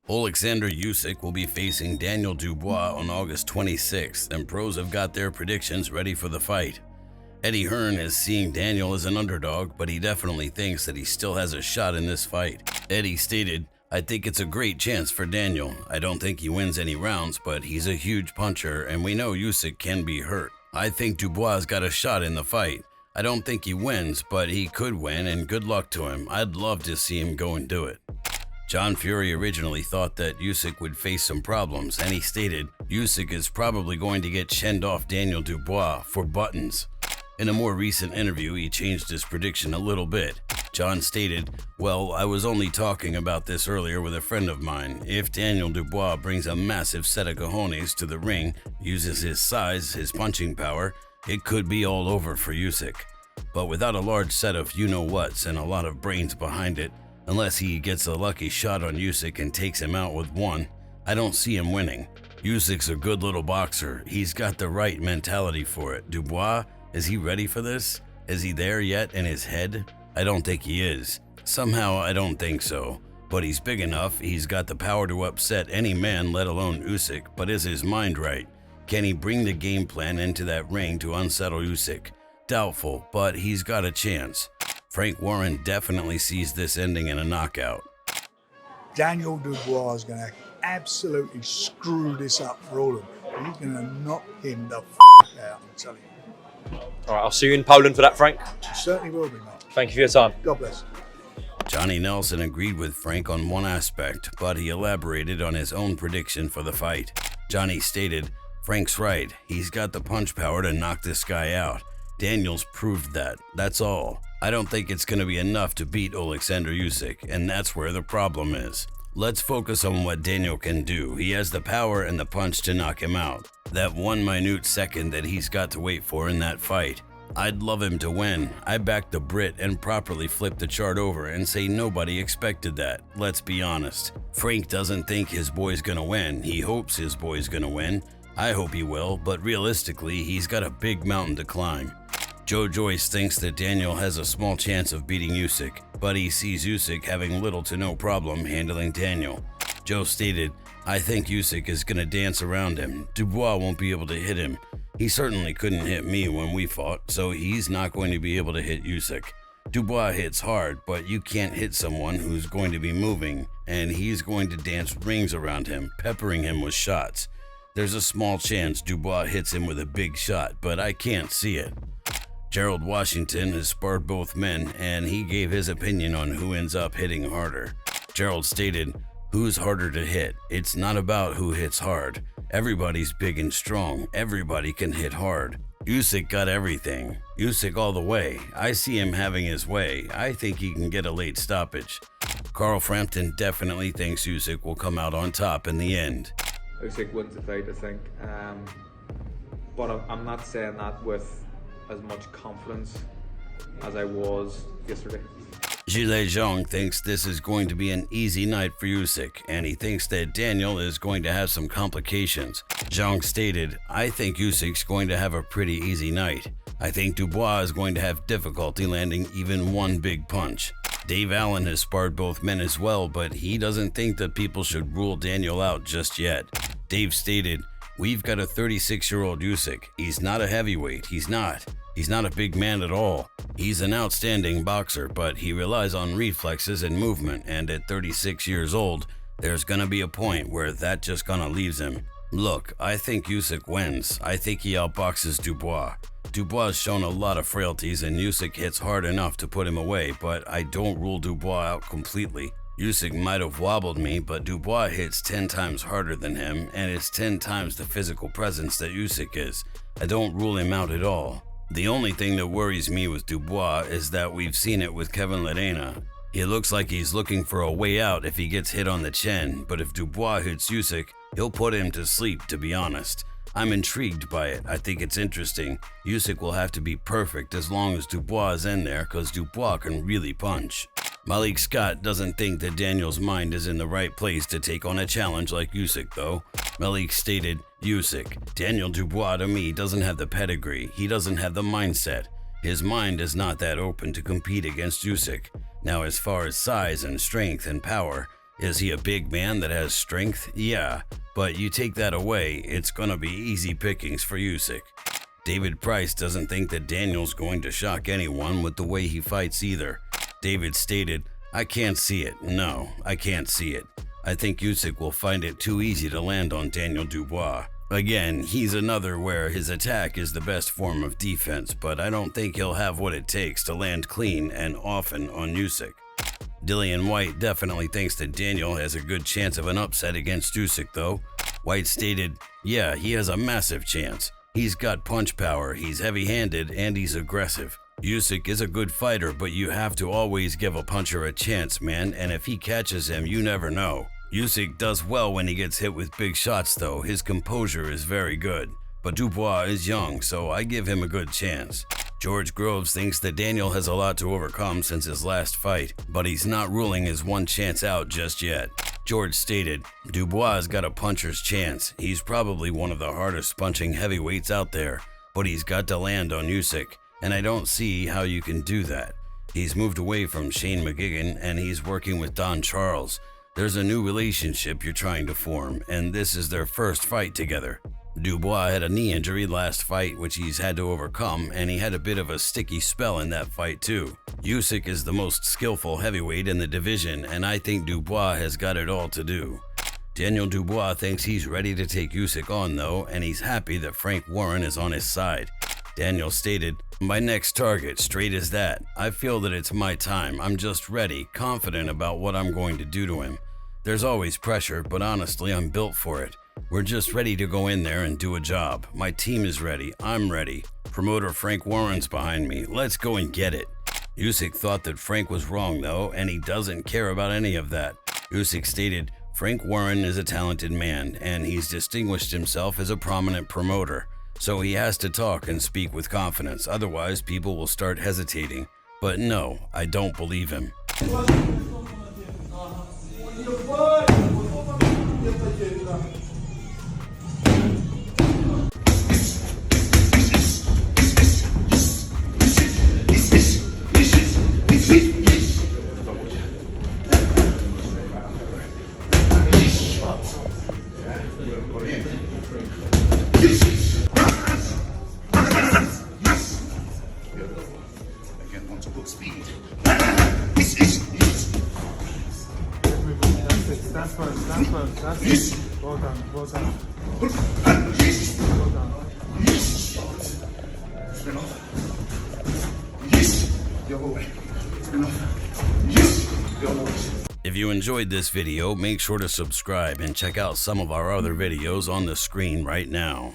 Oleksandr Usyk will be facing Daniel Dubois on August 26th, and pros have got their predictions ready for the fight. Eddie Hearn is seeing Daniel as an underdog, but he definitely thinks that he still has a shot in this fight. Eddie stated, "I think it's a great chance for Daniel. I don't think he wins any rounds, but he's a huge puncher, and we know Usyk can be hurt. I think Dubois got a shot in the fight. I don't think he wins, but he could win, and good luck to him. I'd love to see him go and do it." John Fury originally thought that Usyk would face some problems, and he stated, "Usyk is probably going to get chinned off Daniel Dubois for buttons." In a more recent interview, he changed his prediction a little bit. John stated, "Well, I was only talking about this earlier with a friend of mine. If Daniel Dubois brings a massive set of cojones to the ring, uses his size, his punching power, it could be all over for Usyk. But without a large set of you-know-whats and a lot of brains behind it, unless he gets a lucky shot on Usyk and takes him out with one, I don't see him winning. Usyk's a good little boxer. He's got the right mentality for it. Dubois, is he ready for this? Is he there yet in his head? I don't think he is. Somehow I don't think so. But he's big enough, he's got the power to upset any man, let alone Usyk. But is his mind right? Can he bring the game plan into that ring to unsettle Usyk? Doubtful, but he's got a chance. Frank Warren definitely sees this ending in a knockout. Daniel Dubois is going to absolutely screw this up for all of them. He's going to knock him the out, I'm telling you. All right, I'll see you in Poland for that, Frank. He certainly will be, mate. Thank you for your time. God bless. Johnny Nelson agreed with Frank on one aspect, but he elaborated on his own prediction for the fight. Johnny stated, "Frank's right. He's got the punch power to knock this guy out. Daniel's proved that. That's all. I don't think it's going to be enough to beat Oleksandr Usyk, and that's where the problem is. Let's focus on what Daniel can do. He has the power and the punch to knock him out. That one minute second that he's got to wait for in that fight. I'd love him to win. I backed the Brit and properly flipped the chart over and say nobody expected that. Let's be honest. Frank doesn't think his boy's going to win. He hopes his boy's going to win. I hope he will, but realistically, he's got a big mountain to climb." Joyce thinks that Daniel has a small chance of beating Usyk, but he sees Usyk having little to no problem handling Daniel. Joe stated, "I think Usyk is going to dance around him. Dubois won't be able to hit him. He certainly couldn't hit me when we fought, so he's not going to be able to hit Usyk. Dubois hits hard, but you can't hit someone who's going to be moving, and he's going to dance rings around him, peppering him with shots. There's a small chance Dubois hits him with a big shot, but I can't see it." Gerald Washington has sparred both men, and he gave his opinion on who ends up hitting harder. Gerald stated, "Who's harder to hit? It's not about who hits hard. Everybody's big and strong. Everybody can hit hard. Usyk got everything. Usyk all the way. I see him having his way. I think he can get a late stoppage." Carl Frampton definitely thinks Usyk will come out on top in the end. Usyk wins the fight, I think. But I'm not saying that with as much confidence as I was yesterday. Gilles Zhang thinks this is going to be an easy night for Usyk, and he thinks that Daniel is going to have some complications. Zhang stated, "I think Usyk's going to have a pretty easy night. I think Dubois is going to have difficulty landing even one big punch." Dave Allen has sparred both men as well, but he doesn't think that people should rule Daniel out just yet. Dave stated, "We've got a 36-year-old Usyk. He's not a heavyweight. He's not a big man at all. He's an outstanding boxer, but he relies on reflexes and movement, and at 36 years old, there's gonna be a point where that just gonna leaves him. Look, I think Usyk wins. I think he outboxes Dubois. Dubois has shown a lot of frailties, and Usyk hits hard enough to put him away, but I don't rule Dubois out completely. Usyk might have wobbled me, but Dubois hits 10 times harder than him, and it's 10 times the physical presence that Usyk is. I don't rule him out at all. The only thing that worries me with Dubois is that we've seen it with Kevin Lerena. He looks like he's looking for a way out if he gets hit on the chin, but if Dubois hits Usyk, he'll put him to sleep, to be honest. I'm intrigued by it. I think it's interesting. Usyk will have to be perfect as long as Dubois is in there, because Dubois can really punch." Malik Scott doesn't think that Daniel's mind is in the right place to take on a challenge like Usyk, though. Malik stated, "Usyk, Daniel Dubois to me doesn't have the pedigree. He doesn't have the mindset. His mind is not that open to compete against Usyk. Now, as far as size and strength and power, Is he a big man that has strength? Yeah, but you take that away, it's gonna be easy pickings for Usyk. David Price doesn't think that Daniel's going to shock anyone with the way he fights either. David stated, "I can't see it. No, I can't see it. I think Usyk will find it too easy to land on Daniel Dubois. Again, he's another where his attack is the best form of defense, but I don't think he'll have what it takes to land clean and often on Usyk." Dillian Whyte definitely thinks that Daniel has a good chance of an upset against Usyk though. Whyte stated, "Yeah, he has a massive chance. He's got punch power, he's heavy-handed, and he's aggressive. Usyk is a good fighter, but you have to always give a puncher a chance, man, and if he catches him, you never know. Usyk does well when he gets hit with big shots though, his composure is very good. But Dubois is young, so I give him a good chance." George Groves thinks that Daniel has a lot to overcome since his last fight, but he's not ruling his one chance out just yet. George stated, "Dubois has got a puncher's chance. He's probably one of the hardest punching heavyweights out there, but he's got to land on Usyk, and I don't see how you can do that. He's moved away from Shane McGuigan, and he's working with Don Charles. There's a new relationship you're trying to form, and this is their first fight together. Dubois had a knee injury last fight which he's had to overcome, and he had a bit of a sticky spell in that fight too. Usyk is the most skillful heavyweight in the division, and I think Dubois has got it all to do." Daniel Dubois thinks he's ready to take Usyk on though, and he's happy that Frank Warren is on his side. Daniel stated, "My next target, straight as that. I feel that it's my time. I'm just ready, confident about what I'm going to do to him. There's always pressure, but honestly, I'm built for it. We're just ready to go in there and do a job. My team is ready. I'm ready. Promoter Frank Warren's behind me. Let's go and get it." Usyk thought that Frank was wrong though, and he doesn't care about any of that. Usyk stated, "Frank Warren is a talented man, and he's distinguished himself as a prominent promoter. So he has to talk and speak with confidence, otherwise people will start hesitating. But no, I don't believe him." If you enjoyed this video, make sure to subscribe and check out some of our other videos on the screen right now.